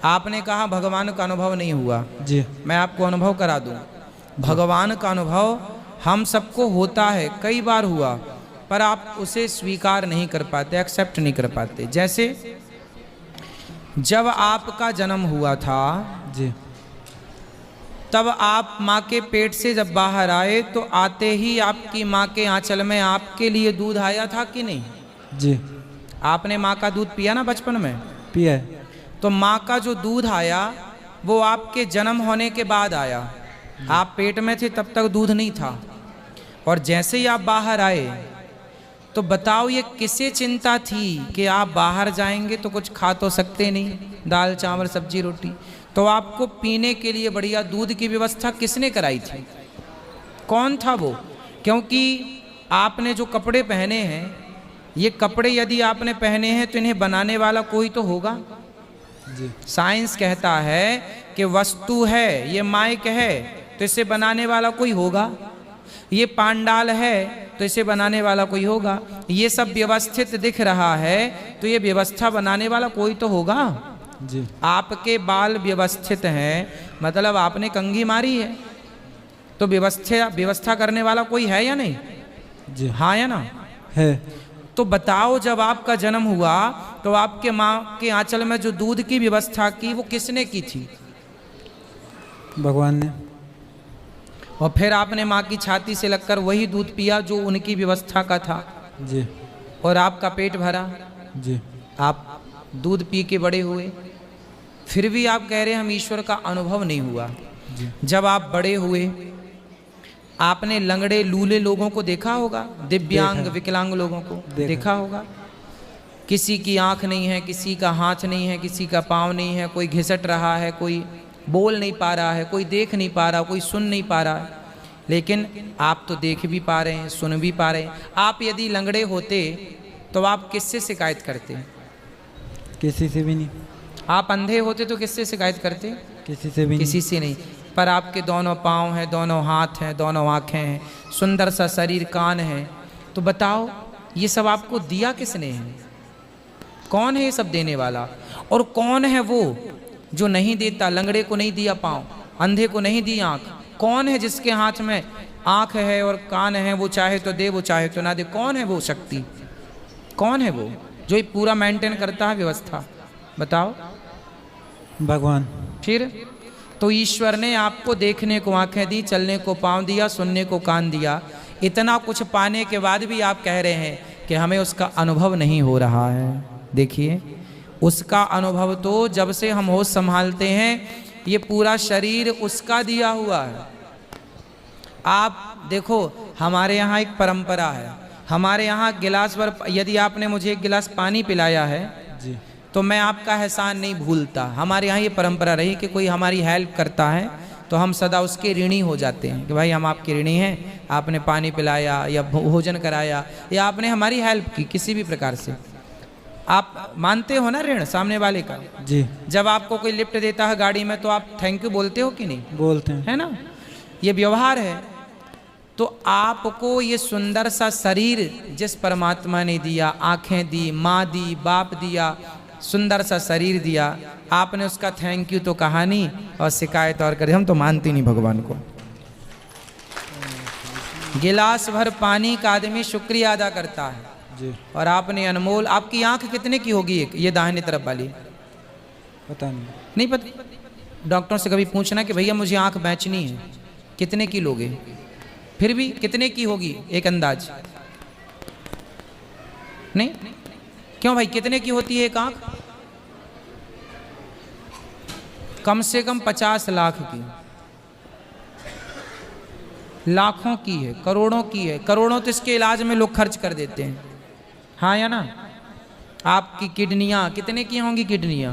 आपने कहा भगवान का अनुभव नहीं हुआ जी। मैं आपको अनुभव करा दूं। भगवान का अनुभव हम सबको होता है, कई बार हुआ, पर आप उसे स्वीकार नहीं कर पाते, एक्सेप्ट नहीं कर पाते। जैसे जब आपका जन्म हुआ था जी। तब आप माँ के पेट से जब बाहर आए तो आते ही आपकी माँ के आंचल में आपके लिए दूध आया था कि नहीं? जी। आपने माँ का दूध पिया ना बचपन में? पिया है। तो माँ का जो दूध आया वो आपके जन्म होने के बाद आया। आप पेट में थे तब तक दूध नहीं था, और जैसे ही आप बाहर आए तो बताओ ये किसे चिंता थी कि आप बाहर जाएंगे तो कुछ खा तो सकते नहीं, दाल चावल सब्जी रोटी, तो आपको पीने के लिए बढ़िया दूध की व्यवस्था किसने कराई थी? कौन था वो? क्योंकि आपने जो कपड़े पहने हैं, ये कपड़े यदि आपने पहने हैं तो इन्हें बनाने वाला कोई तो होगा। जी। साइंस कहता है कि वस्तु है, ये माइक है, तो इसे बनाने वाला कोई होगा। ये पांडाल है तो इसे बनाने वाला कोई होगा। ये सब व्यवस्थित दिख रहा है तो ये व्यवस्था बनाने वाला कोई तो होगा। जी। आपके बाल व्यवस्थित हैं, मतलब आपने कंघी मारी है, तो व्यवस्था करने वाला कोई है या नहीं? जी। हाँ या ना? है। तो बताओ जब आपका जन्म हुआ तो आपके माँ के आंचल में जो दूध की व्यवस्था की वो किसने की थी? भगवान ने। और फिर आपने माँ की छाती से लगकर वही दूध पिया जो उनकी व्यवस्था का था। जी। और आपका पेट भरा, जी। आप दूध पी के बड़े हुए, फिर भी आप कह रहे हैं हम ईश्वर का अनुभव नहीं हुआ। जी। जब आप बड़े हुए आपने लंगड़े लूले लोगों को देखा होगा, दिव्यांग विकलांग लोगों को देखा होगा। किसी की आंख नहीं है, किसी का हाथ नहीं है, किसी का पाँव नहीं है, कोई घिसट रहा है, कोई बोल नहीं पा रहा है, कोई देख नहीं पा रहा, कोई सुन नहीं पा रहा है। लेकिन आप तो देख भी पा रहे हैं, सुन भी पा रहे हैं। आप यदि लंगड़े होते तो आप किससे शिकायत करते? किसी से भी नहीं। आप अंधे होते तो किससे शिकायत करते? किसी से भी किसी से नहीं। पर आपके दोनों पाँव हैं, दोनों हाथ हैं, दोनों आँखें हैं, सुंदर सा शरीर, कान है, तो बताओ ये सब आपको दिया किसने है? कौन है ये सब देने वाला? और कौन है वो जो नहीं देता? लंगड़े को नहीं दिया पाँव, अंधे को नहीं दी आँख। कौन है जिसके हाथ में आँख है और कान है, वो चाहे तो दे, वो चाहे तो ना दे? कौन है वो शक्ति? कौन है वो जो ये पूरा मेंटेन करता है व्यवस्था? बताओ। भगवान। फिर तो ईश्वर ने आपको देखने को आंखें दी, चलने को पाँव दिया, सुनने को कान दिया। इतना कुछ पाने के बाद भी आप कह रहे हैं कि हमें उसका अनुभव नहीं हो रहा है। देखिए, उसका अनुभव तो जब से हम होश संभालते हैं, ये पूरा शरीर उसका दिया हुआ है। आप देखो, हमारे यहाँ एक परंपरा है, हमारे यहाँ गिलास भर यदि आपने मुझे एक गिलास पानी पिलाया है जी। तो मैं आपका एहसान नहीं भूलता। हमारे यहाँ ये परंपरा रही कि कोई हमारी हेल्प करता है तो हम सदा उसके ऋणी हो जाते हैं कि भाई हम आपके ऋणी हैं, आपने पानी पिलाया या भोजन कराया या आपने हमारी हेल्प की किसी भी प्रकार से। आप मानते हो ना ऋण सामने वाले का? जी। जब आपको कोई लिफ्ट देता है गाड़ी में तो आप थैंक यू बोलते हो कि नहीं? बोलते हैं। है ना? ये व्यवहार है। तो आपको ये सुंदर सा शरीर जिस परमात्मा ने दिया, आंखें दी, माँ दी, बाप दिया, सुंदर सा शरीर दिया, आपने उसका थैंक यू तो कहा नहीं और शिकायत और करे। हम तो मानते नहीं भगवान को। गिलास भर पानी का आदमी शुक्रिया अदा करता है जी। और आपने अनमोल। आपकी आंख कितने की होगी एक, ये दाहिने तरफ वाली? पता नहीं। नहीं पता? डॉक्टरों से कभी पूछना कि भैया मुझे आंख बेचनी है, कितने की लोगे? फिर भी कितने की होगी एक अंदाज? नहीं? क्यों भाई, कितने की होती है एक आंख? कम से कम 50 लाख की, लाखों की है, करोड़ों की है। करोड़ों तो इसके इलाज में लोग खर्च कर देते हैं। हाँ या ना? आपकी किडनियां कितने की होंगी? किडनियां